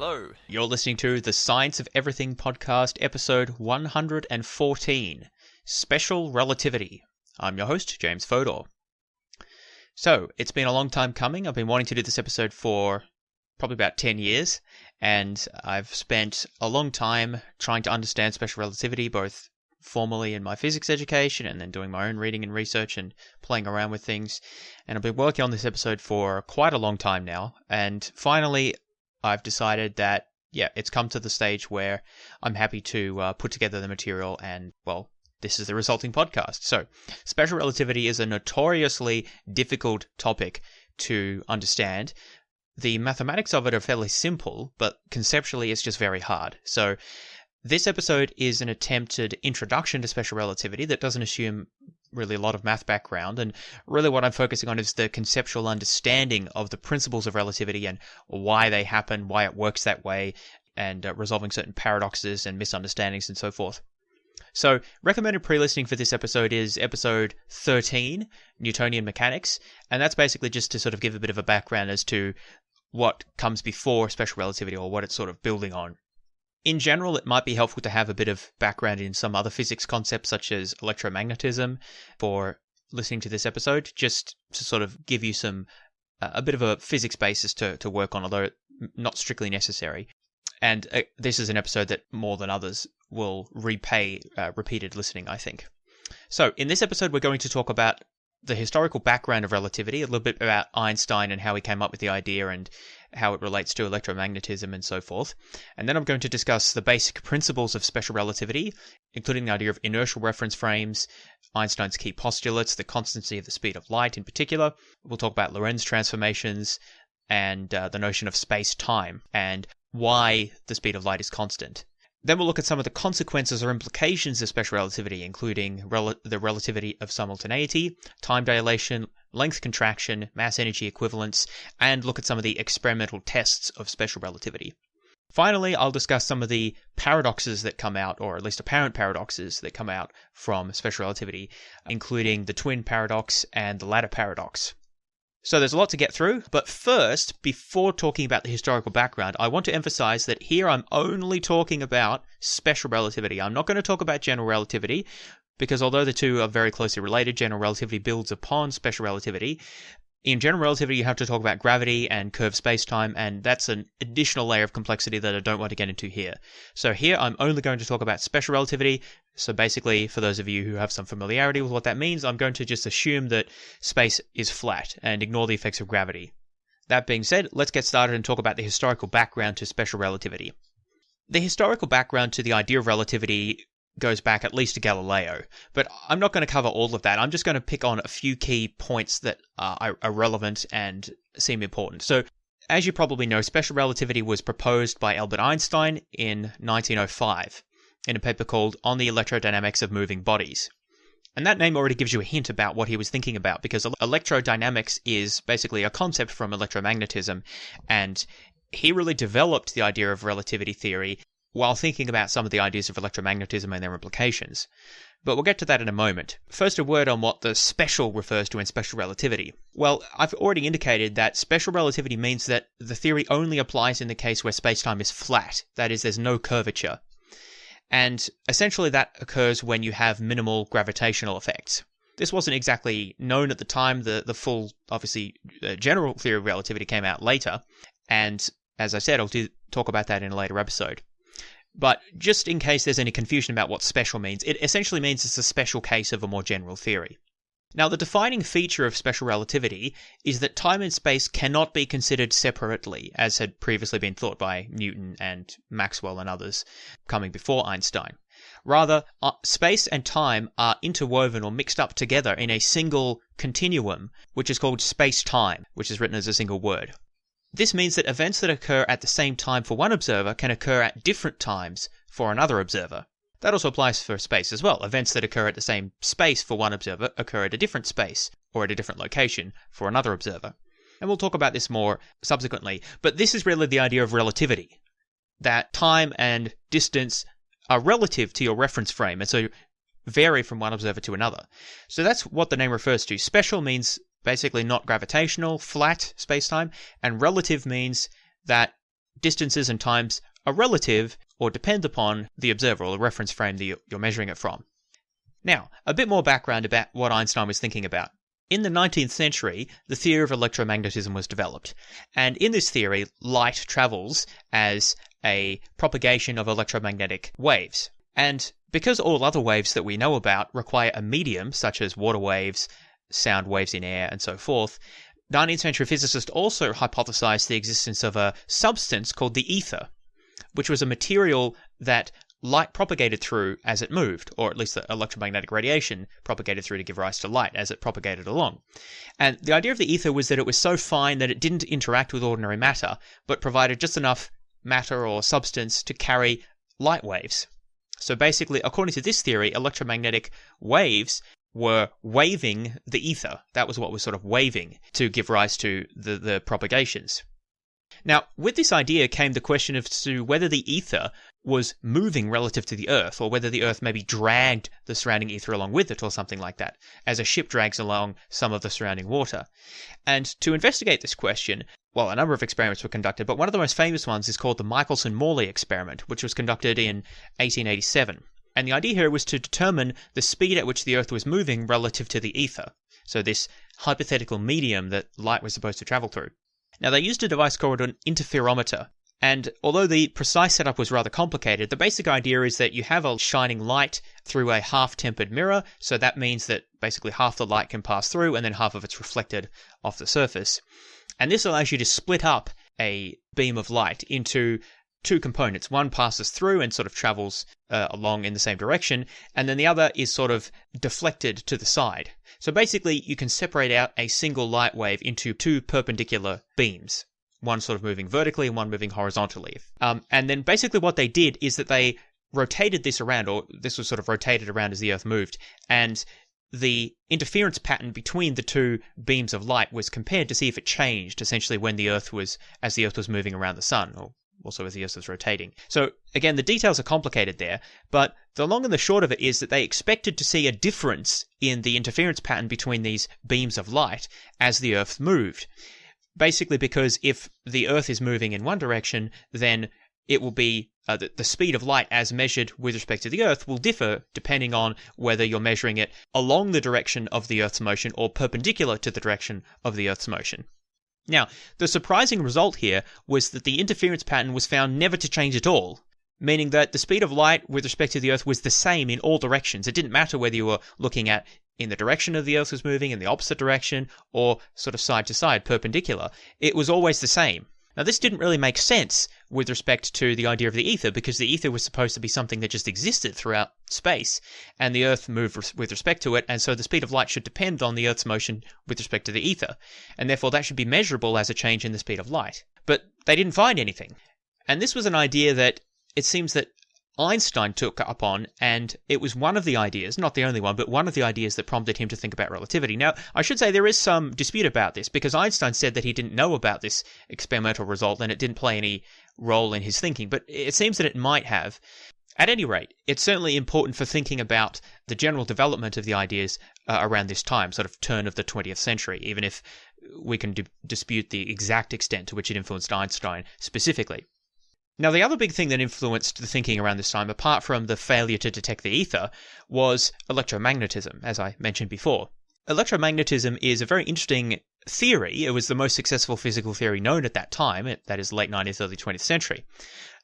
Hello, you're listening to the Science of Everything podcast, episode 114, Special Relativity. I'm your host, James Fodor. So, it's been a long time coming. I've been wanting to do this episode for probably about 10 years, and I've spent a long time trying to understand special relativity, both formally in my physics education and then doing my own reading and research and playing around with things. And I've been working on this episode for quite a long time now, and finally I've decided that, it's come to the stage where I'm happy to put together the material and, this is the resulting podcast. So, special relativity is a notoriously difficult topic to understand. The mathematics of it are fairly simple, but conceptually it's just very hard. So, this episode is an attempted introduction to special relativity that doesn't assume really a lot of math background, and really what I'm focusing on is the conceptual understanding of the principles of relativity and why they happen, why it works that way, and resolving certain paradoxes and misunderstandings and so forth. So, recommended pre-listening for this episode is episode 13, Newtonian Mechanics, and that's basically just to sort of give a bit of a background as to what comes before special relativity or what it's sort of building on. In general, it might be helpful to have a bit of background in some other physics concepts such as electromagnetism for listening to this episode, just to sort of give you a bit of a physics basis to work on, although not strictly necessary. And this is an episode that more than others will repay repeated listening, I think. So in this episode, we're going to talk about the historical background of relativity, a little bit about Einstein and how he came up with the idea and how it relates to electromagnetism and so forth. And then I'm going to discuss the basic principles of special relativity, including the idea of inertial reference frames, Einstein's key postulates, the constancy of the speed of light in particular. We'll talk about Lorentz transformations and the notion of space-time and why the speed of light is constant. Then we'll look at some of the consequences or implications of special relativity, including the relativity of simultaneity, time dilation, length contraction, mass-energy equivalence, and look at some of the experimental tests of special relativity. Finally, I'll discuss some of the paradoxes that come out, or at least apparent paradoxes that come out from special relativity, including the twin paradox and the ladder paradox. So there's a lot to get through, but first, before talking about the historical background, I want to emphasize that here I'm only talking about special relativity. I'm not going to talk about general relativity, because although the two are very closely related, general relativity builds upon special relativity. In general relativity, you have to talk about gravity and curved spacetime, and that's an additional layer of complexity that I don't want to get into here. So here, I'm only going to talk about special relativity. So basically, for those of you who have some familiarity with what that means, I'm going to just assume that space is flat and ignore the effects of gravity. That being said, let's get started and talk about the historical background to special relativity. The historical background to the idea of relativity goes back at least to Galileo, but I'm not going to cover all of that. I'm just going to pick on a few key points that are relevant and seem important. So, as you probably know, special relativity was proposed by Albert Einstein in 1905 in a paper called On the Electrodynamics of Moving Bodies. And that name already gives you a hint about what he was thinking about, because electrodynamics is basically a concept from electromagnetism, and he really developed the idea of relativity theory while thinking about some of the ideas of electromagnetism and their implications. But we'll get to that in a moment. First, a word on what the special refers to in special relativity. Well, I've already indicated that special relativity means that the theory only applies in the case where spacetime is flat. That is, there's no curvature. And essentially that occurs when you have minimal gravitational effects. This wasn't exactly known at the time. The full, obviously, general theory of relativity came out later. And as I said, I'll talk about that in a later episode. But just in case there's any confusion about what special means, it essentially means it's a special case of a more general theory. Now, the defining feature of special relativity is that time and space cannot be considered separately, as had previously been thought by Newton and Maxwell and others coming before Einstein. Rather, space and time are interwoven or mixed up together in a single continuum, which is called space-time, which is written as a single word. This means that events that occur at the same time for one observer can occur at different times for another observer. That also applies for space as well. Events that occur at the same space for one observer occur at a different space or at a different location for another observer. And we'll talk about this more subsequently. But this is really the idea of relativity, that time and distance are relative to your reference frame, and so vary from one observer to another. So that's what the name refers to. Special means basically not gravitational, flat spacetime, and relative means that distances and times are relative or depend upon the observer or the reference frame that you're measuring it from. Now, a bit more background about what Einstein was thinking about. In the 19th century, the theory of electromagnetism was developed, and in this theory, light travels as a propagation of electromagnetic waves. And because all other waves that we know about require a medium, such as water waves, sound waves in air, and so forth, 19th century physicists also hypothesized the existence of a substance called the ether, which was a material that light propagated through as it moved, or at least the electromagnetic radiation propagated through to give rise to light as it propagated along. And the idea of the ether was that it was so fine that it didn't interact with ordinary matter, but provided just enough matter or substance to carry light waves. So basically, according to this theory, electromagnetic waves were waving the ether. That was what was sort of waving to give rise to the propagations. Now, with this idea came the question as to whether the ether was moving relative to the Earth, or whether the Earth maybe dragged the surrounding ether along with it, or something like that, as a ship drags along some of the surrounding water. And to investigate this question, well, a number of experiments were conducted, but one of the most famous ones is called the Michelson-Morley experiment, which was conducted in 1887. And the idea here was to determine the speed at which the Earth was moving relative to the ether, so this hypothetical medium that light was supposed to travel through. Now, they used a device called an interferometer, and although the precise setup was rather complicated, the basic idea is that you have a shining light through a half-tempered mirror, so that means that basically half the light can pass through and then half of it's reflected off the surface. And this allows you to split up a beam of light into two components. One passes through and sort of travels along in the same direction, and then the other is sort of deflected to the side. So basically, you can separate out a single light wave into two perpendicular beams, one sort of moving vertically and one moving horizontally. And then basically what they did is that they rotated this around, or this was sort of rotated around as the Earth moved, and the interference pattern between the two beams of light was compared to see if it changed, essentially, when as the Earth was moving around the Sun, or also as the Earth was rotating. So again, the details are complicated there, but the long and the short of it is that they expected to see a difference in the interference pattern between these beams of light as the Earth moved. Basically because if the Earth is moving in one direction, then it will be the speed of light as measured with respect to the Earth will differ depending on whether you're measuring it along the direction of the Earth's motion or perpendicular to the direction of the Earth's motion. Now, the surprising result here was that the interference pattern was found never to change at all, meaning that the speed of light with respect to the Earth was the same in all directions. It didn't matter whether you were looking at in the direction of the Earth was moving, in the opposite direction, or sort of side to side, perpendicular. It was always the same. Now, this didn't really make sense with respect to the idea of the ether, because the ether was supposed to be something that just existed throughout space, and the Earth moved with respect to it, and so the speed of light should depend on the Earth's motion with respect to the ether, and therefore that should be measurable as a change in the speed of light. But they didn't find anything. And this was an idea that it seems that Einstein took up on, and it was one of the ideas, not the only one, but one of the ideas that prompted him to think about relativity. Now, I should say there is some dispute about this, because Einstein said that he didn't know about this experimental result and it didn't play any role in his thinking, but it seems that it might have. At any rate, it's certainly important for thinking about the general development of the ideas around this time, sort of turn of the 20th century, even if we can dispute the exact extent to which it influenced Einstein specifically. Now, the other big thing that influenced the thinking around this time, apart from the failure to detect the ether, was electromagnetism, as I mentioned before. Electromagnetism is a very interesting theory. It was the most successful physical theory known at that time, that is late 19th, early 20th century.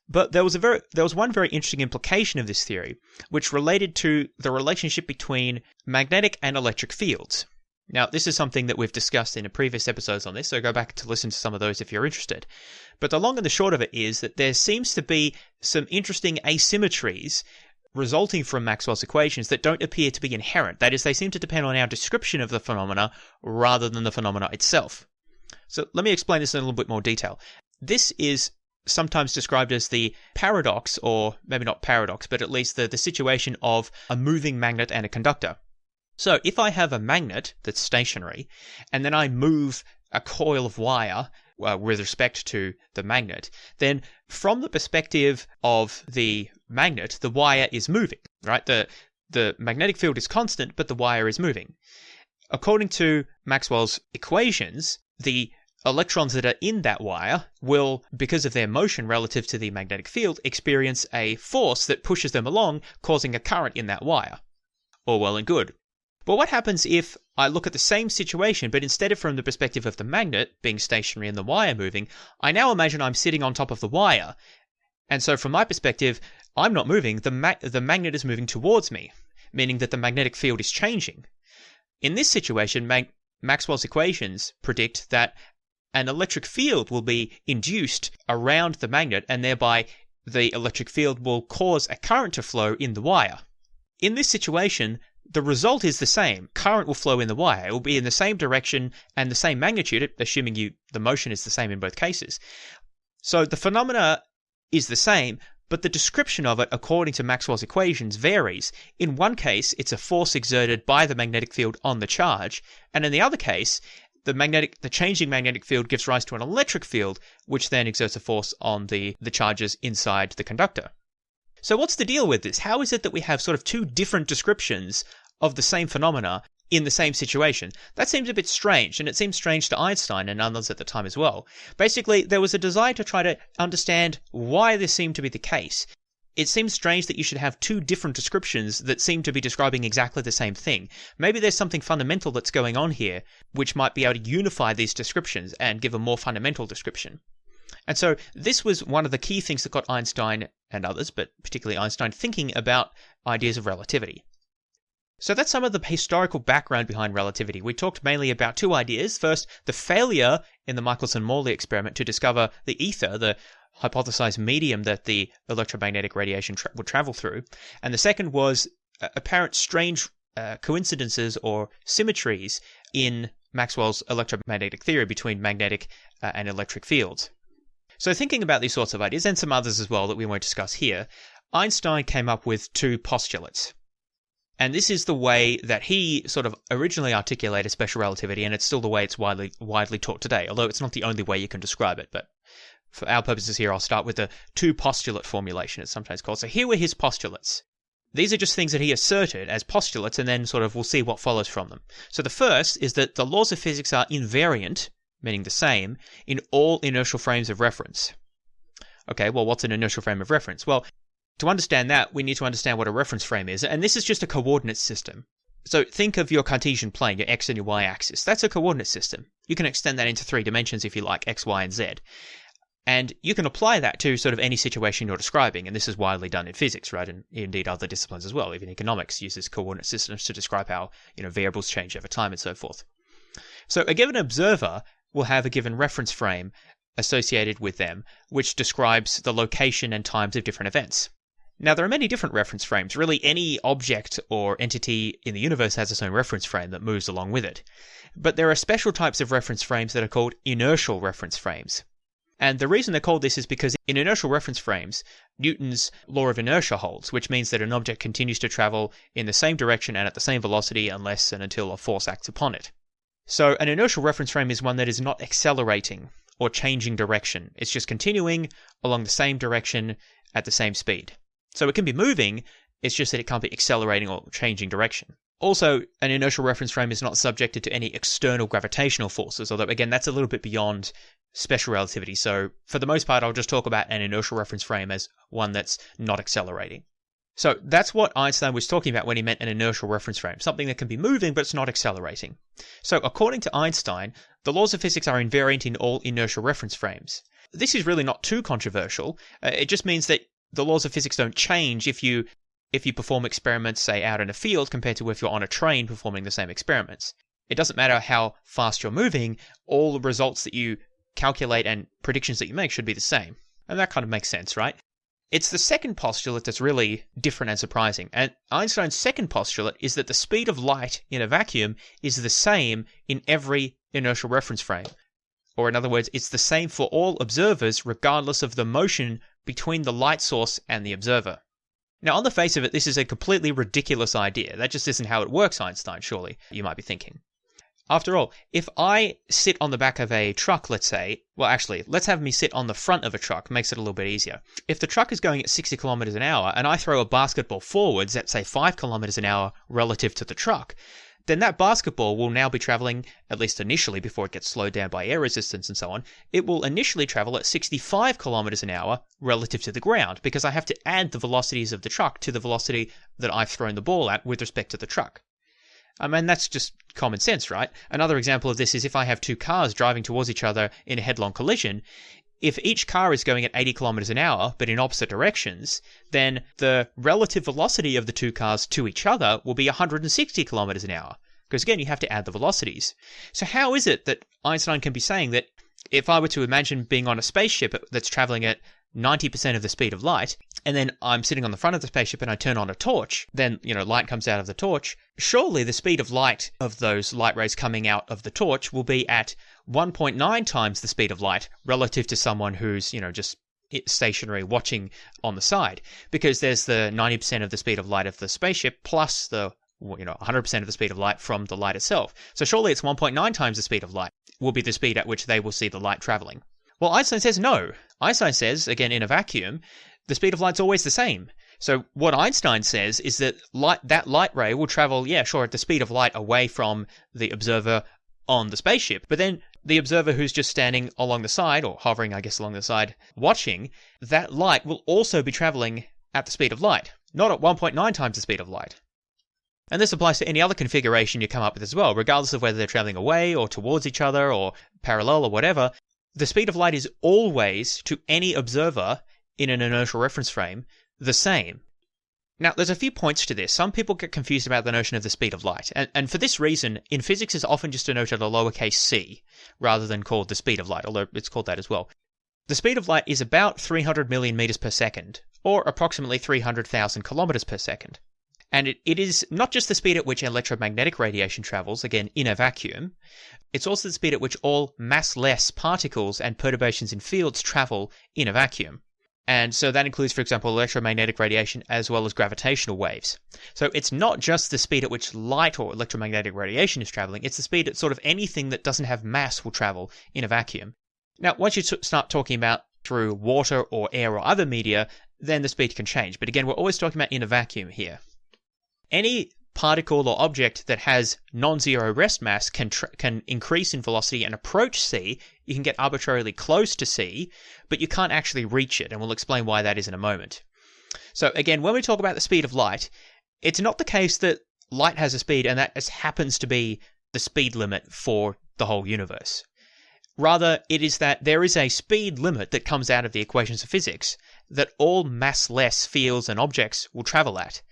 But there was one very interesting implication of this theory, which related to the relationship between magnetic and electric fields. Now, this is something that we've discussed in previous episodes on this, so go back to listen to some of those if you're interested. But the long and the short of it is that there seems to be some interesting asymmetries resulting from Maxwell's equations that don't appear to be inherent. That is, they seem to depend on our description of the phenomena rather than the phenomena itself. So let me explain this in a little bit more detail. This is sometimes described as the paradox, or maybe not paradox, but at least the situation of a moving magnet and a conductor. So if I have a magnet that's stationary, and then I move a coil of wire with respect to the magnet, then from the perspective of the magnet, the wire is moving, right? The magnetic field is constant, but the wire is moving. According to Maxwell's equations, the electrons that are in that wire will, because of their motion relative to the magnetic field, experience a force that pushes them along, causing a current in that wire. All well and good. But what happens if I look at the same situation, but instead of from the perspective of the magnet being stationary and the wire moving, I now imagine I'm sitting on top of the wire. And so from my perspective, I'm not moving, the magnet is moving towards me, meaning that the magnetic field is changing. In this situation, Maxwell's equations predict that an electric field will be induced around the magnet, and thereby the electric field will cause a current to flow in the wire. In this situation, the result is the same. Current will flow in the wire. It will be in the same direction and the same magnitude, assuming the motion is the same in both cases. So the phenomena is the same, but the description of it, according to Maxwell's equations, varies. In one case, it's a force exerted by the magnetic field on the charge, and in the other case, the changing magnetic field gives rise to an electric field, which then exerts a force on the charges inside the conductor. So what's the deal with this? How is it that we have sort of two different descriptions of the same phenomena in the same situation? That seems a bit strange, and it seems strange to Einstein and others at the time as well. Basically, there was a desire to try to understand why this seemed to be the case. It seems strange that you should have two different descriptions that seem to be describing exactly the same thing. Maybe there's something fundamental that's going on here, which might be able to unify these descriptions and give a more fundamental description. And so this was one of the key things that got Einstein and others, but particularly Einstein, thinking about ideas of relativity. So that's some of the historical background behind relativity. We talked mainly about two ideas. First, the failure in the Michelson-Morley experiment to discover the ether, the hypothesized medium that the electromagnetic radiation would travel through. And the second was apparent strange coincidences or symmetries in Maxwell's electromagnetic theory between magnetic and electric fields. So thinking about these sorts of ideas, and some others as well that we won't discuss here, Einstein came up with two postulates. And this is the way that he sort of originally articulated special relativity, and it's still the way it's widely taught today, although it's not the only way you can describe it. But for our purposes here, I'll start with the two-postulate formulation, it's sometimes called. So here were his postulates. These are just things that he asserted as postulates, and then sort of we'll see what follows from them. So the first is that the laws of physics are invariant, meaning the same, in all inertial frames of reference. Okay, well, what's an inertial frame of reference? Well, to understand that, we need to understand what a reference frame is, and this is just a coordinate system. So think of your Cartesian plane, your x and your y axis. That's a coordinate system. You can extend that into 3 dimensions if you like, x, y, and z. And you can apply that to sort of any situation you're describing, and this is widely done in physics, right, and indeed other disciplines as well. Even economics uses coordinate systems to describe how, variables change over time and so forth. So a given observer will have a given reference frame associated with them, which describes the location and times of different events. Now, there are many different reference frames. Really, any object or entity in the universe has its own reference frame that moves along with it. But there are special types of reference frames that are called inertial reference frames. And the reason they're called this is because in inertial reference frames, Newton's law of inertia holds, which means that an object continues to travel in the same direction and at the same velocity unless and until a force acts upon it. So an inertial reference frame is one that is not accelerating or changing direction. It's just continuing along the same direction at the same speed. So it can be moving, it's just that it can't be accelerating or changing direction. Also, an inertial reference frame is not subjected to any external gravitational forces, although again, that's a little bit beyond special relativity. So for the most part, I'll just talk about an inertial reference frame as one that's not accelerating. So that's what Einstein was talking about when he meant an inertial reference frame, something that can be moving but it's not accelerating. So according to Einstein, the laws of physics are invariant in all inertial reference frames. This is really not too controversial. It just means that the laws of physics don't change if you perform experiments, say, out in a field compared to if you're on a train performing the same experiments. It doesn't matter how fast you're moving, all the results that you calculate and predictions that you make should be the same. And that kind of makes sense, right? It's the second postulate that's really different and surprising. And Einstein's second postulate is that the speed of light in a vacuum is the same in every inertial reference frame. Or in other words, it's the same for all observers regardless of the motion between the light source and the observer. Now, on the face of it, this is a completely ridiculous idea. That just isn't how it works, Einstein, surely, you might be thinking. After all, if I sit on the back of a truck, let's say, well, actually, let's have me sit on the front of a truck, makes it a little bit easier. If the truck is going at 60 kilometers an hour and I throw a basketball forwards at, say, 5 kilometers an hour relative to the truck, then that basketball will now be traveling, at least initially before it gets slowed down by air resistance and so on, it will initially travel at 65 kilometers an hour relative to the ground, because I have to add the velocities of the truck to the velocity that I've thrown the ball at with respect to the truck. I mean, that's just common sense, right? Another example of this is if I have two cars driving towards each other in a head-on collision, if each car is going at 80 kilometers an hour, but in opposite directions, then the relative velocity of the two cars to each other will be 160 kilometers an hour. Because again, you have to add the velocities. So how is it that Einstein can be saying that if I were to imagine being on a spaceship that's traveling at 90% of the speed of light, and then I'm sitting on the front of the spaceship and I turn on a torch, then, light comes out of the torch. Surely the speed of light of those light rays coming out of the torch will be at 1.9 times the speed of light relative to someone who's, just stationary watching on the side. Because there's the 90% of the speed of light of the spaceship plus the 100% of the speed of light from the light itself. So surely it's 1.9 times the speed of light will be the speed at which they will see the light traveling. Well, Einstein says no. Einstein says, again, in a vacuum, the speed of light's always the same. So what Einstein says is that that light ray will travel, at the speed of light away from the observer on the spaceship. But then the observer who's just standing along the side, or hovering, I guess, along the side, watching, that light will also be traveling at the speed of light, not at 1.9 times the speed of light. And this applies to any other configuration you come up with as well, regardless of whether they're traveling away or towards each other or parallel or whatever. The speed of light is always, to any observer in an inertial reference frame, the same. Now, there's a few points to this. Some people get confused about the notion of the speed of light. And for this reason, in physics, it's often just denoted a lowercase c, rather than called the speed of light, although it's called that as well. The speed of light is about 300 million meters per second, or approximately 300,000 kilometers per second. And it is not just the speed at which electromagnetic radiation travels, again, in a vacuum. It's also the speed at which all massless particles and perturbations in fields travel in a vacuum. And so that includes, for example, electromagnetic radiation as well as gravitational waves. So it's not just the speed at which light or electromagnetic radiation is traveling, it's the speed at sort of anything that doesn't have mass will travel in a vacuum. Now, once you start talking about through water or air or other media, then the speed can change. But again, we're always talking about in a vacuum here. Any particle or object that has non-zero rest mass can increase in velocity and approach c. You can get arbitrarily close to c, but you can't actually reach it, and we'll explain why that is in a moment. So again, when we talk about the speed of light, it's not the case that light has a speed and that happens to be the speed limit for the whole universe. Rather, it is that there is a speed limit that comes out of the equations of physics that all massless fields and objects will travel at.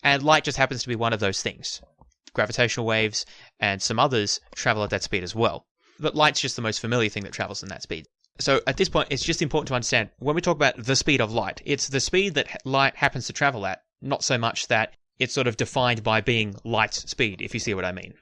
And light just happens to be one of those things. Gravitational waves and some others travel at that speed as well. But light's just the most familiar thing that travels in that speed. So at this point, it's just important to understand, when we talk about the speed of light, it's the speed that light happens to travel at, not so much that it's sort of defined by being light's speed, if you see what I mean.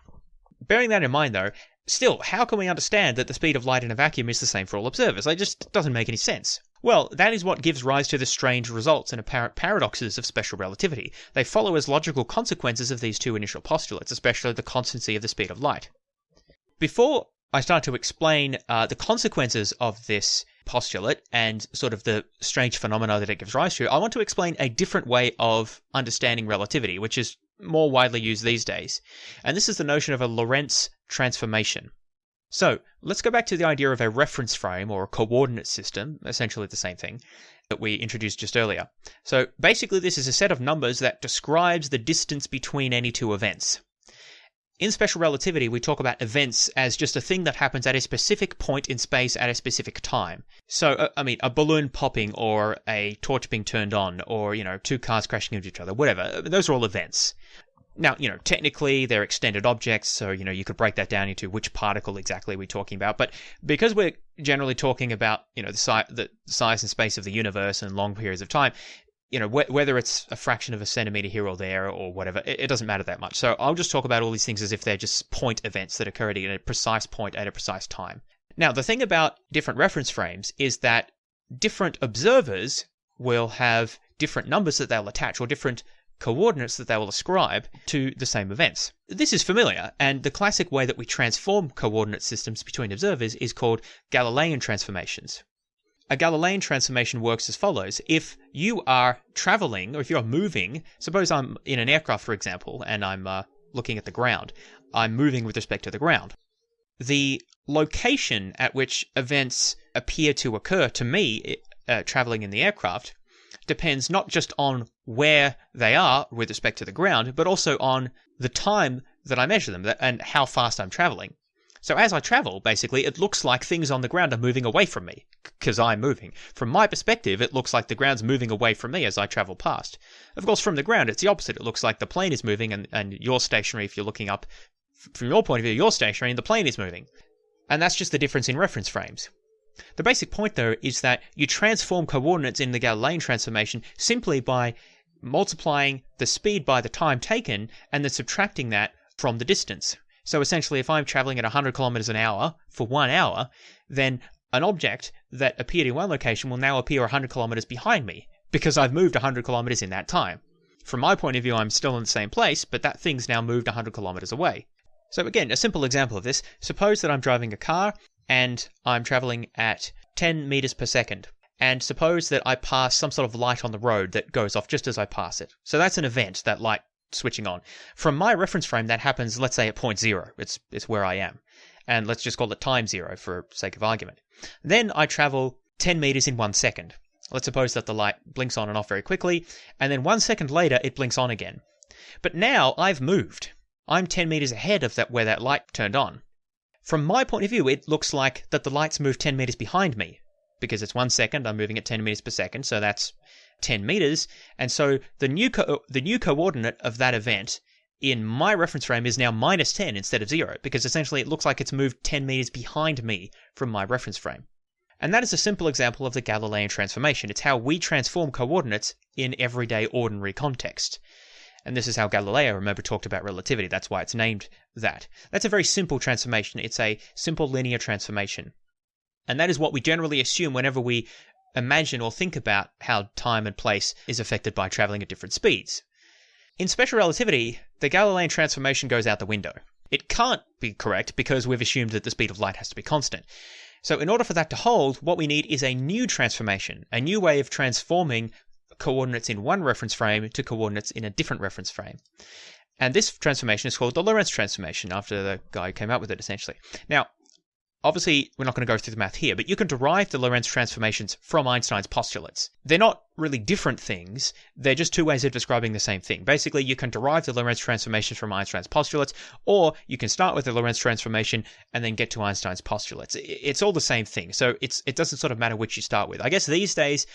Bearing that in mind, though, still, how can we understand that the speed of light in a vacuum is the same for all observers? It just doesn't make any sense. Well, that is what gives rise to the strange results and apparent paradoxes of special relativity. They follow as logical consequences of these two initial postulates, especially the constancy of the speed of light. Before I start to explain the consequences of this postulate and sort of the strange phenomena that it gives rise to, I want to explain a different way of understanding relativity, which is more widely used these days. And this is the notion of a Lorentz transformation. So let's go back to the idea of a reference frame or a coordinate system, essentially the same thing, that we introduced just earlier. So basically this is a set of numbers that describes the distance between any two events. In special relativity, we talk about events as just a thing that happens at a specific point in space at a specific time. So, a balloon popping or a torch being turned on or, two cars crashing into each other, whatever. Those are all events. Now, technically they're extended objects, so, you could break that down into which particle exactly we're talking about. But because we're generally talking about, the size and space of the universe and long periods of time, whether it's a fraction of a centimeter here or there or whatever, it doesn't matter that much. So I'll just talk about all these things as if they're just point events that occur at a precise point at a precise time. Now, the thing about different reference frames is that different observers will have different numbers that they'll attach or different coordinates that they will ascribe to the same events. This is familiar, and the classic way that we transform coordinate systems between observers is called Galilean transformations. A Galilean transformation works as follows. If you are traveling, or if you're moving, suppose I'm in an aircraft, for example, and I'm looking at the ground. I'm moving with respect to the ground. The location at which events appear to occur to me, traveling in the aircraft, depends not just on where they are with respect to the ground, but also on the time that I measure them and how fast I'm traveling. So as I travel, basically, it looks like things on the ground are moving away from me, because I'm moving. From my perspective, it looks like the ground's moving away from me as I travel past. Of course, from the ground, it's the opposite. It looks like the plane is moving and you're stationary. If you're looking up, from your point of view, you're stationary and the plane is moving. And that's just the difference in reference frames. The basic point, though, is that you transform coordinates in the Galilean transformation simply by multiplying the speed by the time taken and then subtracting that from the distance. So essentially, if I'm traveling at 100 kilometers an hour for 1 hour, then an object that appeared in one location will now appear 100 kilometers behind me because I've moved 100 kilometers in that time. From my point of view, I'm still in the same place, but that thing's now moved 100 kilometers away. So again, a simple example of this, suppose that I'm driving a car and I'm traveling at 10 meters per second. And suppose that I pass some sort of light on the road that goes off just as I pass it. So that's an event, that light switching on. From my reference frame, that happens, let's say, at point 0. It's where I am. And let's just call it time 0 for sake of argument. Then I travel 10 meters in 1 second. Let's suppose that the light blinks on and off very quickly, and then 1 second later, it blinks on again. But now I've moved. I'm 10 meters ahead of where that light turned on. From my point of view, it looks like that the light's moved 10 meters behind me. Because it's 1 second, I'm moving at 10 meters per second, so that's 10 meters. And so the new coordinate of that event in my reference frame is now minus 10 instead of 0, because essentially it looks like it's moved 10 meters behind me from my reference frame. And that is a simple example of the Galilean transformation. It's how we transform coordinates in everyday ordinary context. And this is how Galileo, remember, talked about relativity. That's why it's named that. That's a very simple transformation. It's a simple linear transformation. And that is what we generally assume whenever we imagine or think about how time and place is affected by traveling at different speeds. In special relativity, the Galilean transformation goes out the window. It can't be correct because we've assumed that the speed of light has to be constant. So in order for that to hold, what we need is a new transformation, a new way of transforming coordinates in one reference frame to coordinates in a different reference frame. And this transformation is called the Lorentz transformation, after the guy who came up with it, essentially. Now, obviously, we're not going to go through the math here, but you can derive the Lorentz transformations from Einstein's postulates. They're not really different things. They're just two ways of describing the same thing. Basically, you can derive the Lorentz transformations from Einstein's postulates, or you can start with the Lorentz transformation and then get to Einstein's postulates. It's all the same thing, so it doesn't sort of matter which you start with. I guess these days,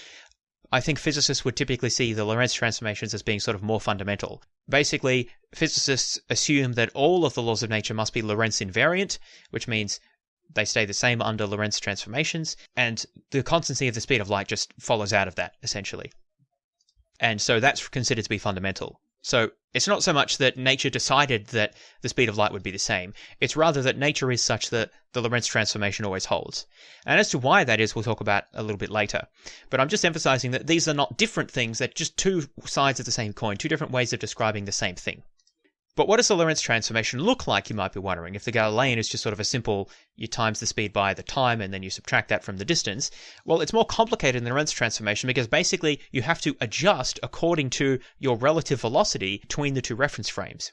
I think physicists would typically see the Lorentz transformations as being sort of more fundamental. Basically, physicists assume that all of the laws of nature must be Lorentz invariant, which means they stay the same under Lorentz transformations, and the constancy of the speed of light just follows out of that, essentially. And so that's considered to be fundamental. So it's not so much that nature decided that the speed of light would be the same, it's rather that nature is such that the Lorentz transformation always holds. And as to why that is, we'll talk about a little bit later. But I'm just emphasizing that these are not different things, they're just two sides of the same coin, two different ways of describing the same thing. But what does the Lorentz transformation look like, you might be wondering? If the Galilean is just sort of a simple, you times the speed by the time and then you subtract that from the distance, well, it's more complicated in the Lorentz transformation because basically you have to adjust according to your relative velocity between the two reference frames.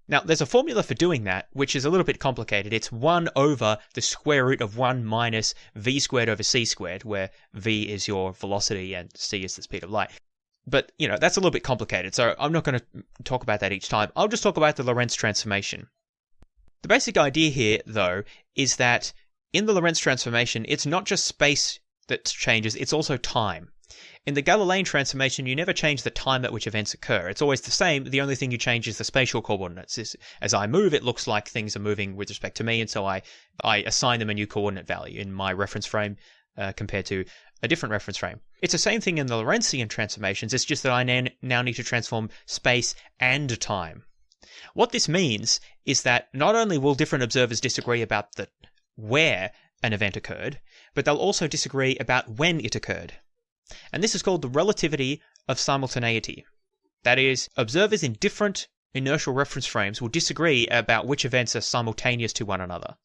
Now, there's a formula for doing that, which is a little bit complicated. It's 1 over the square root of 1 minus v squared over c squared, where v is your velocity and c is the speed of light. But, that's a little bit complicated, so I'm not going to talk about that each time. I'll just talk about the Lorentz transformation. The basic idea here, though, is that in the Lorentz transformation, it's not just space that changes, it's also time. In the Galilean transformation, you never change the time at which events occur. It's always the same. The only thing you change is the spatial coordinates. As I move, it looks like things are moving with respect to me, and so I assign them a new coordinate value in my reference frame compared to a different reference frame. It's the same thing in the Lorentzian transformations, it's just that I now need to transform space and time. What this means is that not only will different observers disagree about where an event occurred, but they'll also disagree about when it occurred. And this is called the relativity of simultaneity. That is, observers in different inertial reference frames will disagree about which events are simultaneous to one another.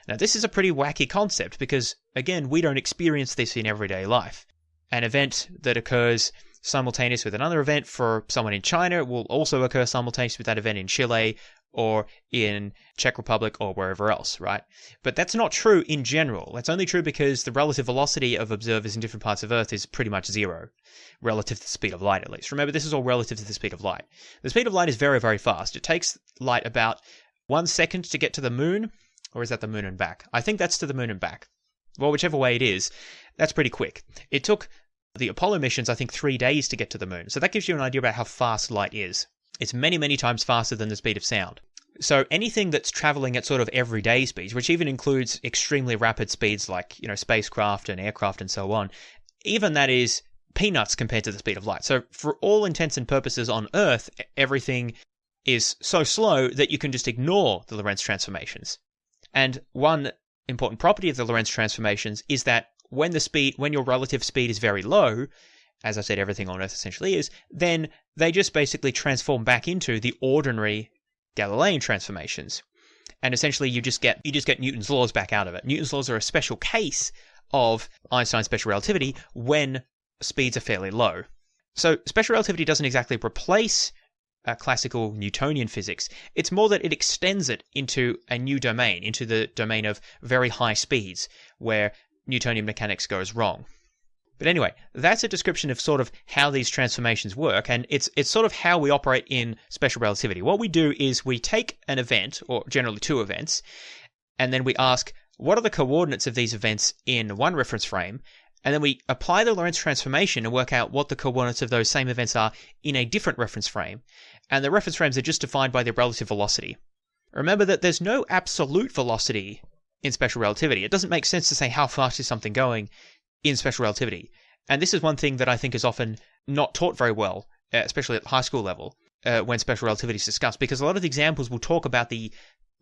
Now, this is a pretty wacky concept because, again, we don't experience this in everyday life. An event that occurs simultaneous with another event for someone in China will also occur simultaneous with that event in Chile or in Czech Republic or wherever else, right? But that's not true in general. That's only true because the relative velocity of observers in different parts of Earth is pretty much zero, relative to the speed of light at least. Remember, this is all relative to the speed of light. The speed of light is very, very fast. It takes light about 1 second to get to the moon, or is that the moon and back? I think that's to the moon and back. Well, whichever way it is, that's pretty quick. It took the Apollo missions, I think, 3 days to get to the moon. So that gives you an idea about how fast light is. It's many, many times faster than the speed of sound. So anything that's traveling at sort of everyday speeds, which even includes extremely rapid speeds like, spacecraft and aircraft and so on, even that is peanuts compared to the speed of light. So for all intents and purposes on Earth, everything is so slow that you can just ignore the Lorentz transformations. And one important property of the Lorentz transformations is that when your relative speed is very low, as I said, everything on Earth essentially is, then they just basically transform back into the ordinary Galilean transformations. And essentially you just get Newton's laws back out of it. Newton's laws are a special case of Einstein's special relativity when speeds are fairly low. So special relativity doesn't exactly replace classical Newtonian physics. It's more that it extends it into a new domain, into the domain of very high speeds, where Newtonian mechanics goes wrong. But anyway, that's a description of sort of how these transformations work, and it's sort of how we operate in special relativity. What we do is we take an event, or generally two events, and then we ask, what are the coordinates of these events in one reference frame? And then we apply the Lorentz transformation and work out what the coordinates of those same events are in a different reference frame. And the reference frames are just defined by their relative velocity. Remember that there's no absolute velocity in special relativity. It doesn't make sense to say how fast is something going in special relativity. And this is one thing that I think is often not taught very well, especially at the high school level, when special relativity is discussed, because a lot of the examples will talk about the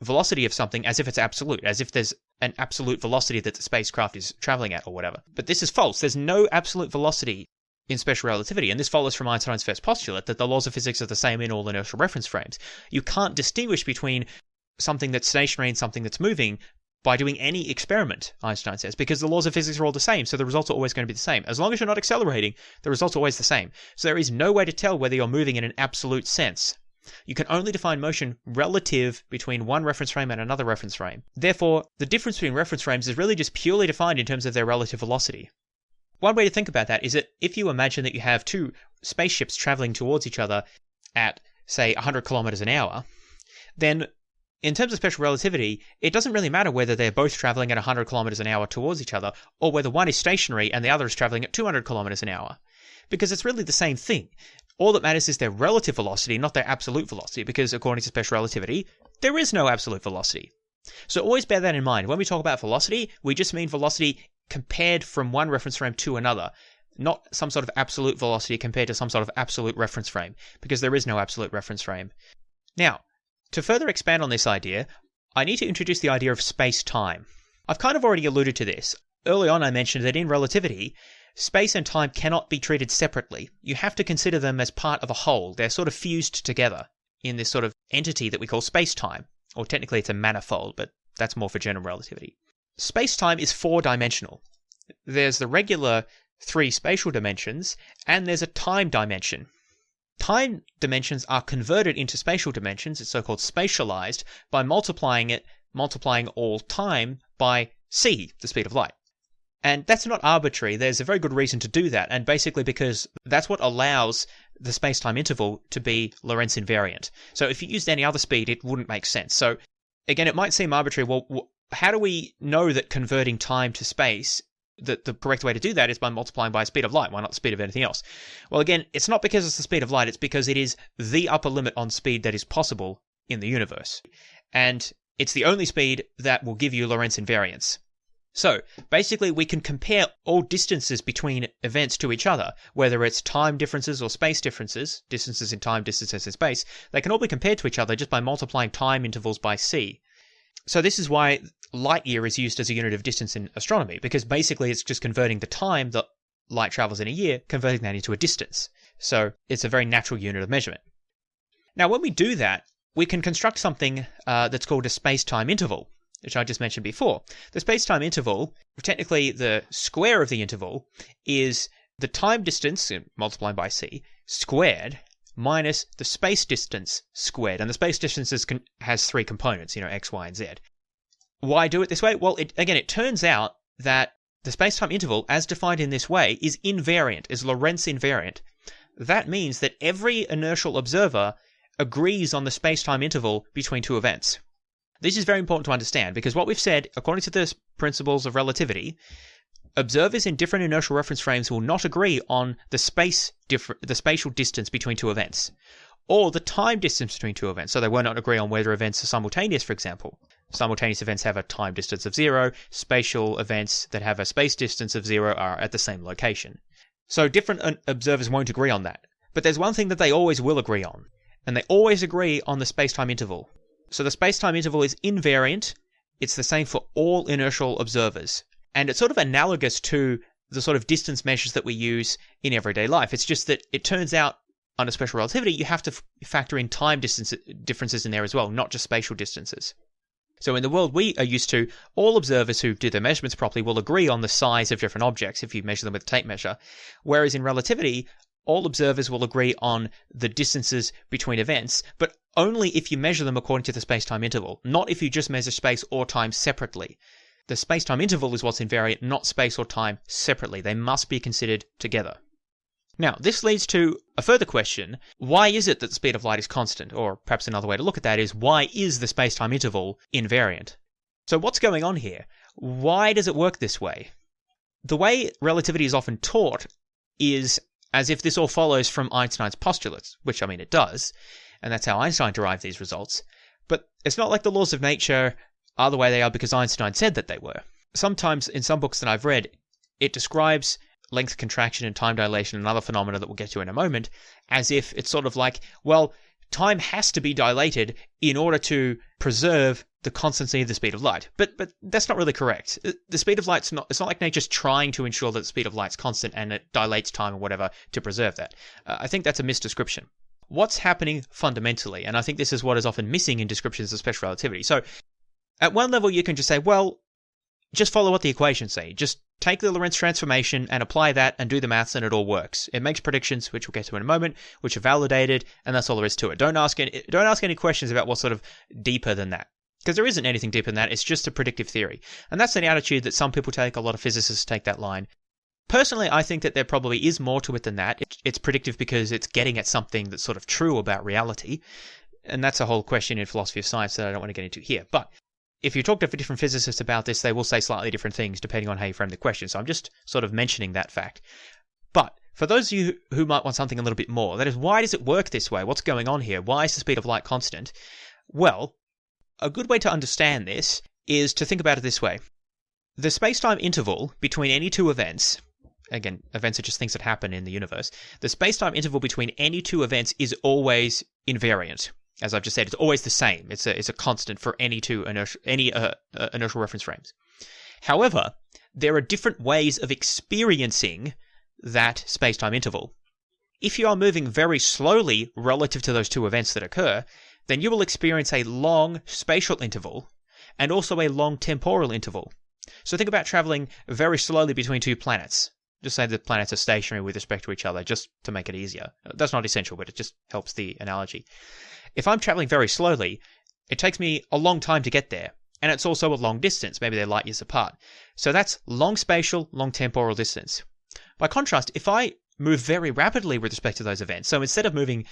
velocity of something as if it's absolute, as if there's an absolute velocity that the spacecraft is traveling at or whatever. But this is false. There's no absolute velocity in special relativity, and this follows from Einstein's first postulate that the laws of physics are the same in all inertial reference frames. You can't distinguish between something that's stationary and something that's moving by doing any experiment, Einstein says, because the laws of physics are all the same, so the results are always going to be the same. As long as you're not accelerating, the results are always the same. So there is no way to tell whether you're moving in an absolute sense. You can only define motion relative between one reference frame and another reference frame. Therefore, the difference between reference frames is really just purely defined in terms of their relative velocity. One way to think about that is that if you imagine that you have two spaceships traveling towards each other at, say, 100 kilometers an hour, then in terms of special relativity, it doesn't really matter whether they're both traveling at 100 kilometers an hour towards each other, or whether one is stationary and the other is traveling at 200 kilometers an hour, because it's really the same thing. All that matters is their relative velocity, not their absolute velocity, because according to special relativity, there is no absolute velocity. So always bear that in mind. When we talk about velocity, we just mean velocity compared from one reference frame to another, not some sort of absolute velocity compared to some sort of absolute reference frame, because there is no absolute reference frame. Now, to further expand on this idea, I need to introduce the idea of space-time. I've kind of already alluded to this. Early on I mentioned that in relativity, space and time cannot be treated separately. You have to consider them as part of a whole. They're sort of fused together in this sort of entity that we call space-time. Or technically it's a manifold, but that's more for general relativity. Space-time is four-dimensional. There's the regular three spatial dimensions, and there's a time dimension. Time dimensions are converted into spatial dimensions, it's so-called spatialized, by multiplying all time by c, the speed of light. And that's not arbitrary. There's a very good reason to do that, and basically because that's what allows the space-time interval to be Lorentz invariant. So if you used any other speed, it wouldn't make sense. So again, it might seem arbitrary. Well, how do we know that converting time to space, that the correct way to do that is by multiplying by the speed of light? Why not the speed of anything else? Well, again, it's not because it's the speed of light. It's because it is the upper limit on speed that is possible in the universe. And it's the only speed that will give you Lorentz invariance. So basically we can compare all distances between events to each other, whether it's time differences or space differences, distances in time, distances in space, they can all be compared to each other just by multiplying time intervals by c. So this is why light year is used as a unit of distance in astronomy, because basically it's just converting the time that light travels in a year, converting that into a distance. So it's a very natural unit of measurement. Now when we do that, we can construct something that's called a space-time interval, which I just mentioned before. The space-time interval, technically the square of the interval, is the time distance, multiplied by c, squared, minus the space distance squared. And the space distance has three components, x, y, and z. Why do it this way? Well, it turns out that the space-time interval, as defined in this way, is invariant, is Lorentz invariant. That means that every inertial observer agrees on the space-time interval between two events. This is very important to understand because what we've said, according to the principles of relativity, observers in different inertial reference frames will not agree on the spatial distance between two events, or the time distance between two events. So they will not agree on whether events are simultaneous, for example. Simultaneous events have a time distance of 0. Spatial events that have a space distance of 0 are at the same location. So different observers won't agree on that. But there's one thing that they always will agree on, and they always agree on the space-time interval. So the space-time interval is invariant. It's the same for all inertial observers. And it's sort of analogous to the sort of distance measures that we use in everyday life. It's just that it turns out under special relativity, you have to factor in time differences in there as well, not just spatial distances. So in the world we are used to, all observers who do their measurements properly will agree on the size of different objects if you measure them with a tape measure. Whereas in relativity, all observers will agree on the distances between events, but only if you measure them according to the space-time interval, not if you just measure space or time separately. The space-time interval is what's invariant, not space or time separately. They must be considered together. Now, this leads to a further question. Why is it that the speed of light is constant? Or perhaps another way to look at that is, why is the space-time interval invariant? So what's going on here? Why does it work this way? The way relativity is often taught is as if this all follows from Einstein's postulates, which, it does, and that's how Einstein derived these results. But it's not like the laws of nature are the way they are because Einstein said that they were. Sometimes, in some books that I've read, it describes length contraction and time dilation and other phenomena that we'll get to in a moment, as if it's sort of like, well, time has to be dilated in order to preserve the constancy of the speed of light. But that's not really correct. The speed of light's it's not like nature's trying to ensure that the speed of light's constant and it dilates time or whatever to preserve that. I think that's a misdescription. What's happening fundamentally, and I think this is what is often missing in descriptions of special relativity. So at one level you can just say, well, just follow what the equations say. Just take the Lorentz transformation and apply that and do the maths and it all works. It makes predictions, which we'll get to in a moment, which are validated, and that's all there is to it. Don't ask any questions about what's sort of deeper than that. Because there isn't anything deeper than that. It's just a predictive theory. And that's an attitude that some people take. A lot of physicists take that line. Personally, I think that there probably is more to it than that. It's predictive because it's getting at something that's sort of true about reality. And that's a whole question in philosophy of science that I don't want to get into here. But if you talk to different physicists about this, they will say slightly different things depending on how you frame the question. So I'm just sort of mentioning that fact. But for those of you who might want something a little bit more, that is, why does it work this way? What's going on here? Why is the speed of light constant? Well, a good way to understand this is to think about it this way. The space-time interval between any two events, again, events are just things that happen in the universe, the space-time interval between any two events is always invariant. As I've just said, it's always the same. It's a constant for any two inertial reference frames. However, there are different ways of experiencing that space-time interval. If you are moving very slowly relative to those two events that occur, then you will experience a long spatial interval and also a long temporal interval. So think about traveling very slowly between two planets. Just say the planets are stationary with respect to each other, just to make it easier. That's not essential, but it just helps the analogy. If I'm traveling very slowly, it takes me a long time to get there. And it's also a long distance. Maybe they're light years apart. So that's long spatial, long temporal distance. By contrast, if I move very rapidly with respect to those events, so instead of moving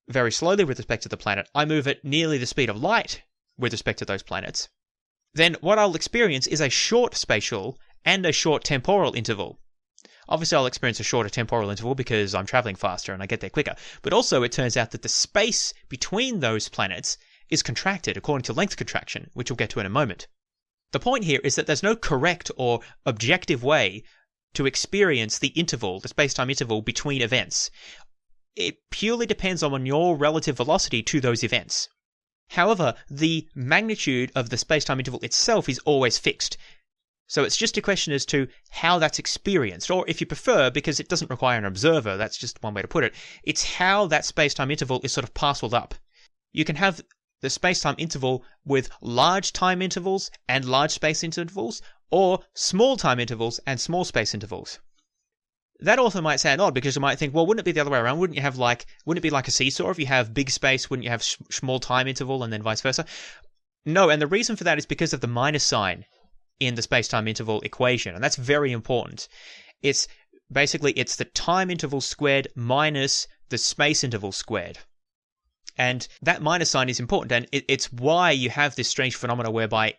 very slowly with respect to the planet, I move at nearly the speed of light with respect to those planets, then what I'll experience is a short spatial and a short temporal interval. Obviously, I'll experience a shorter temporal interval because I'm traveling faster and I get there quicker. But also, it turns out that the space between those planets is contracted according to length contraction, which we'll get to in a moment. The point here is that there's no correct or objective way to experience the interval, the space-time interval between events. It purely depends on your relative velocity to those events. However, the magnitude of the space-time interval itself is always fixed. So it's just a question as to how that's experienced, or if you prefer, because it doesn't require an observer, that's just one way to put it, it's how that space-time interval is sort of parceled up. You can have the space-time interval with large time intervals and large space intervals, or small time intervals and small space intervals. that also might sound odd because you might think, well, wouldn't it be the other way around? Wouldn't it be like a seesaw? If you have big space, wouldn't you have small time interval and then vice versa? No, and the reason for that is because of the minus sign in the space-time interval equation, and that's very important. It's the time interval squared minus the space interval squared. And that minus sign is important, and it's why you have this strange phenomena whereby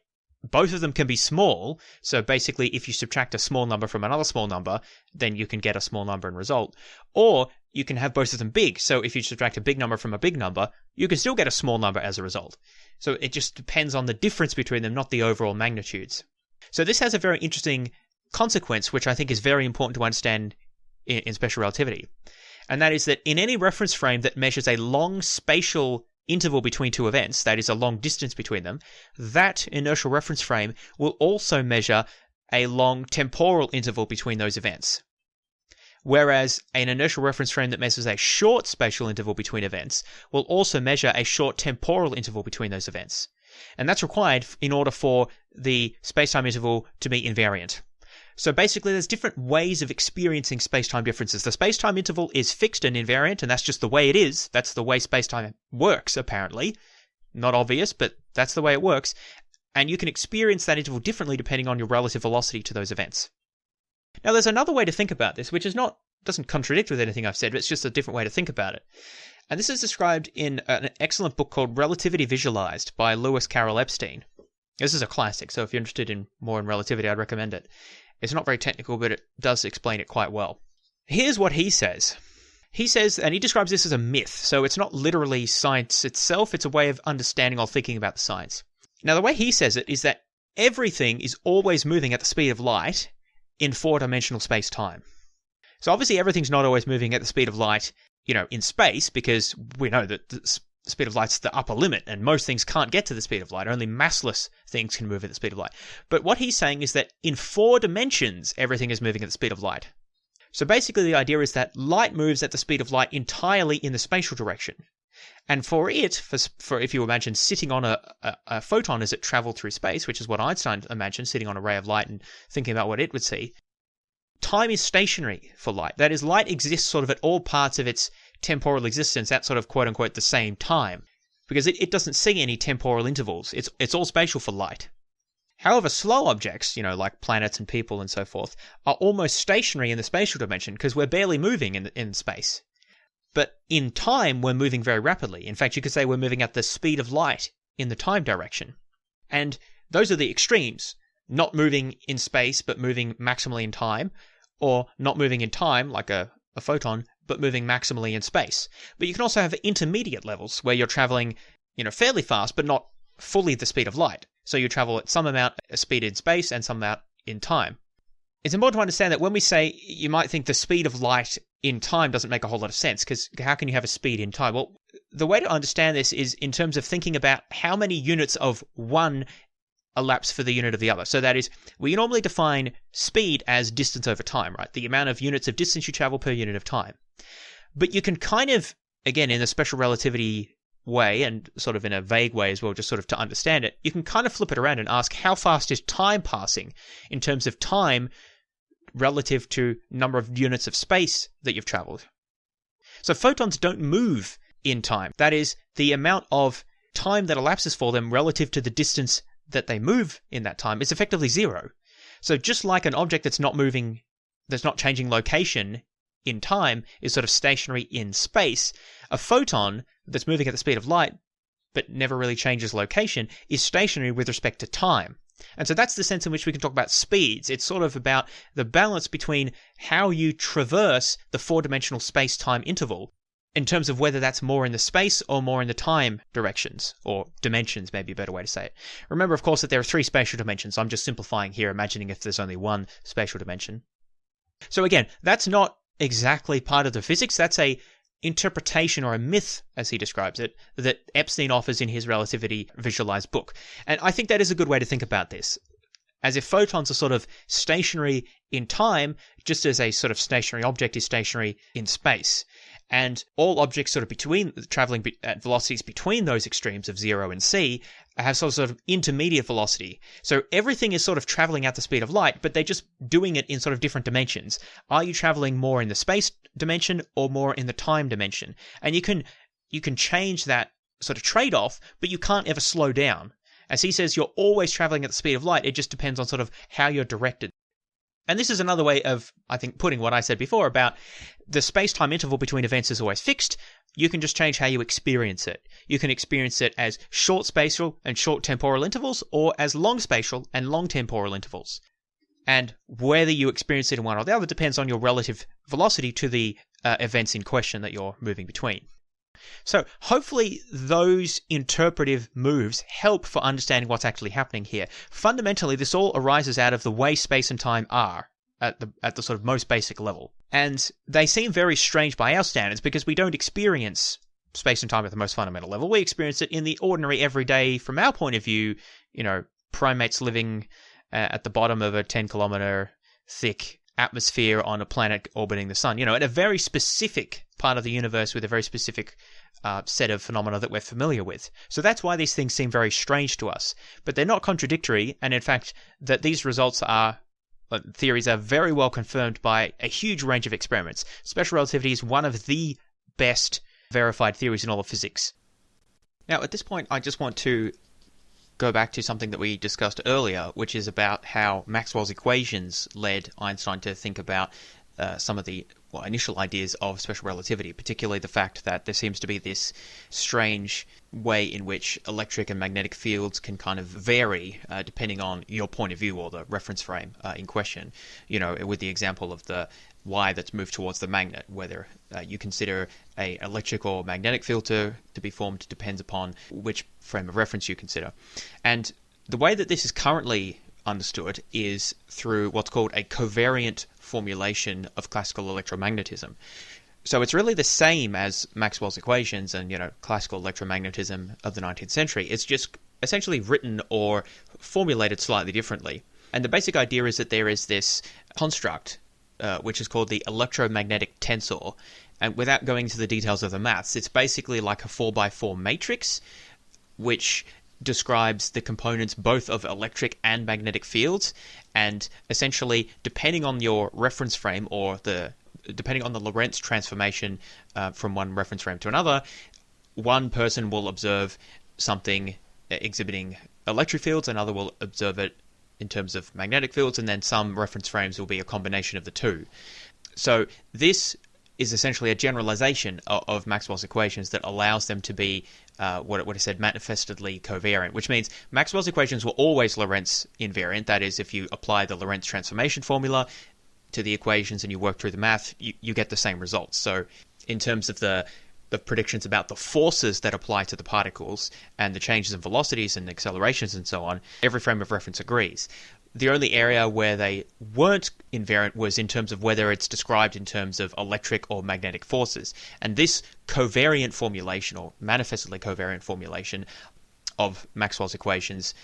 both of them can be small. So basically, if you subtract a small number from another small number, then you can get a small number in result. Or you can have both of them big. So if you subtract a big number from a big number, you can still get a small number as a result. So it just depends on the difference between them, not the overall magnitudes. So this has a very interesting consequence, which I think is very important to understand in special relativity. And that is that in any reference frame that measures a long spatial interval between two events, that is a long distance between them, that inertial reference frame will also measure a long temporal interval between those events. Whereas an inertial reference frame that measures a short spatial interval between events will also measure a short temporal interval between those events. And that's required in order for the spacetime interval to be invariant. So basically, there's different ways of experiencing space-time differences. The space-time interval is fixed and invariant, and that's just the way it is. That's the way space-time works, apparently. Not obvious, but that's the way it works. And you can experience that interval differently depending on your relative velocity to those events. Now, there's another way to think about this, which doesn't contradict with anything I've said, but it's just a different way to think about it. And this is described in an excellent book called Relativity Visualized by Lewis Carroll Epstein. This is a classic, so if you're interested more in relativity, I'd recommend it. It's not very technical, but it does explain it quite well. Here's what he says. He says, and he describes this as a myth, so it's not literally science itself, it's a way of understanding or thinking about the science. Now, the way he says it is that everything is always moving at the speed of light in four-dimensional space-time. So obviously everything's not always moving at the speed of light, in space, because we know that the speed of light's the upper limit, and most things can't get to the speed of light. Only massless things can move at the speed of light. But what he's saying is that in 4 dimensions, everything is moving at the speed of light. So basically the idea is that light moves at the speed of light entirely in the spatial direction. And for if you imagine sitting on a photon as it traveled through space, which is what Einstein imagined, sitting on a ray of light and thinking about what it would see, time is stationary for light. That is, light exists sort of at all parts of its temporal existence at sort of quote-unquote the same time, because it doesn't see any temporal intervals. It's all spatial for light. However, slow objects, like planets and people and so forth, are almost stationary in the spatial dimension because we're barely moving in space. But in time, we're moving very rapidly. In fact, you could say we're moving at the speed of light in the time direction. And those are the extremes. Not moving in space, but moving maximally in time, or not moving in time, like a photon, but moving maximally in space. But you can also have intermediate levels where you're traveling, fairly fast, but not fully the speed of light. So you travel at some amount of speed in space and some amount in time. It's important to understand that when we say, you might think the speed of light in time doesn't make a whole lot of sense, because how can you have a speed in time? Well, the way to understand this is in terms of thinking about how many units of one elapse for the unit of the other. So that is, we normally define speed as distance over time, right? The amount of units of distance you travel per unit of time. But you can kind of, again, in a special relativity way, and sort of in a vague way as well, just sort of to understand it, you can kind of flip it around and ask how fast is time passing in terms of time relative to number of units of space that you've traveled. So photons don't move in time. That is, the amount of time that elapses for them relative to the distance that they move in that time is effectively zero. So just like an object that's not moving, that's not changing location in time is sort of stationary in space, a photon that's moving at the speed of light but never really changes location is stationary with respect to time. And so that's the sense in which we can talk about speeds. It's sort of about the balance between how you traverse the four-dimensional space-time interval in terms of whether that's more in the space or more in the time directions, or dimensions may be a better way to say it. Remember, of course, that there are 3 spatial dimensions. I'm just simplifying here, imagining if there's only one spatial dimension. So again, that's not exactly part of the physics. That's a interpretation or a myth, as he describes it, that Epstein offers in his Relativity Visualized book. And I think that is a good way to think about this, as if photons are sort of stationary in time, just as a sort of stationary object is stationary in space. And all objects sort of traveling at velocities between those extremes of 0 and c have sort of intermediate velocity. So everything is sort of traveling at the speed of light, but they're just doing it in sort of different dimensions. Are you traveling more in the space dimension or more in the time dimension? And you can change that sort of trade-off, but you can't ever slow down. As he says, you're always traveling at the speed of light. It just depends on sort of how you're directed. And this is another way of, I think, putting what I said before about the space-time interval between events is always fixed. You can just change how you experience it. You can experience it as short spatial and short temporal intervals, or as long spatial and long temporal intervals. And whether you experience it in one or the other depends on your relative velocity to the events in question that you're moving between. So hopefully those interpretive moves help for understanding what's actually happening here. Fundamentally, this all arises out of the way space and time are at the sort of most basic level. And they seem very strange by our standards because we don't experience space and time at the most fundamental level. We experience it in the ordinary everyday, from our point of view, primates living at the bottom of a 10-kilometer thick atmosphere on a planet orbiting the sun, at a very specific part of the universe with a very specific set of phenomena that we're familiar with. So that's why these things seem very strange to us. But they're not contradictory, and in fact, that these theories are very well confirmed by a huge range of experiments. Special relativity is one of the best verified theories in all of physics. Now, at this point, I just want to go back to something that we discussed earlier, which is about how Maxwell's equations led Einstein to think about some of the initial ideas of special relativity, particularly the fact that there seems to be this strange way in which electric and magnetic fields can kind of vary depending on your point of view or the reference frame in question. With the example of the wire that's moved towards the magnet, whether you consider an electric or magnetic field to be formed depends upon which frame of reference you consider. And the way that this is currently understood is through what's called a covariant formulation of classical electromagnetism. So it's really the same as Maxwell's equations and, classical electromagnetism of the 19th century. It's just essentially written or formulated slightly differently. And the basic idea is that there is this construct, which is called the electromagnetic tensor. And without going into the details of the maths, it's basically like a 4x4 matrix, which describes the components both of electric and magnetic fields, and essentially, depending on your reference frame or depending on the Lorentz transformation from one reference frame to another, one person will observe something exhibiting electric fields, another will observe it in terms of magnetic fields, and then some reference frames will be a combination of the two. So this is essentially a generalization of Maxwell's equations that allows them to be what I said, manifestly covariant, which means Maxwell's equations were always Lorentz invariant. That is, if you apply the Lorentz transformation formula to the equations and you work through the math, you get the same results. So in terms of the predictions about the forces that apply to the particles and the changes in velocities and accelerations and so on, every frame of reference agrees. The only area where they weren't invariant was in terms of whether it's described in terms of electric or magnetic forces. And this covariant formulation, or manifestly covariant formulation of Maxwell's equations,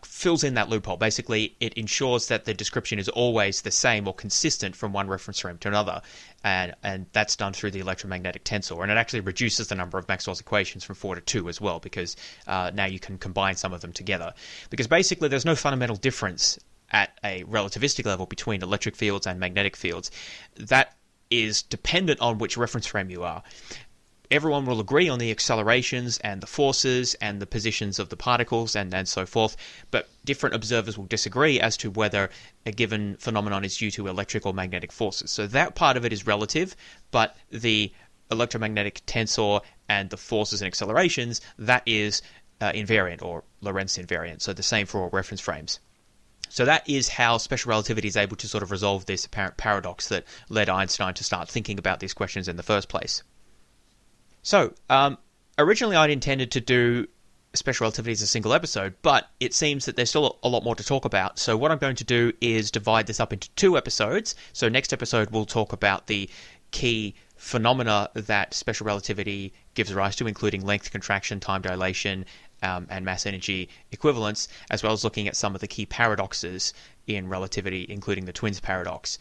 fills in that loophole. Basically, it ensures that the description is always the same or consistent from one reference frame to another. And that's done through the electromagnetic tensor. And it actually reduces the number of Maxwell's equations from 4 to 2 as well, because now you can combine some of them together. Because basically, there's no fundamental difference at a relativistic level between electric fields and magnetic fields. That is dependent on which reference frame you are. Everyone will agree on the accelerations and the forces and the positions of the particles and so forth, but different observers will disagree as to whether a given phenomenon is due to electric or magnetic forces. So that part of it is relative, but the electromagnetic tensor and the forces and accelerations, that is invariant or Lorentz invariant, so the same for all reference frames. So that is how special relativity is able to sort of resolve this apparent paradox that led Einstein to start thinking about these questions in the first place. So, originally I'd intended to do special relativity as a single episode, but it seems that there's still a lot more to talk about. So what I'm going to do is divide this up into 2 episodes. So next episode we'll talk about the key phenomena that special relativity gives rise to, including length contraction, time dilation, and mass energy equivalence, as well as looking at some of the key paradoxes in relativity, including the twins paradox.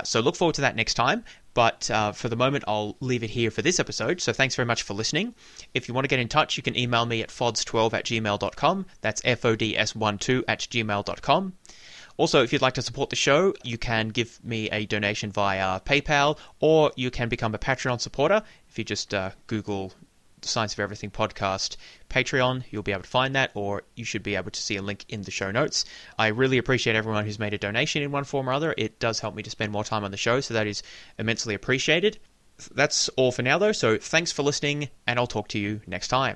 So look forward to that next time. But for the moment, I'll leave it here for this episode. So thanks very much for listening. If you want to get in touch, you can email me at fods12@gmail.com. That's FODS12@gmail.com. Also, if you'd like to support the show, you can give me a donation via PayPal, or you can become a Patreon supporter. If you just Google the Science of Everything podcast Patreon, you'll be able to find that, or you should be able to see a link in the show notes. I really appreciate everyone who's made a donation in one form or other. It does help me to spend more time on the show, so that is immensely appreciated. That's all for now, though, so thanks for listening, and I'll talk to you next time.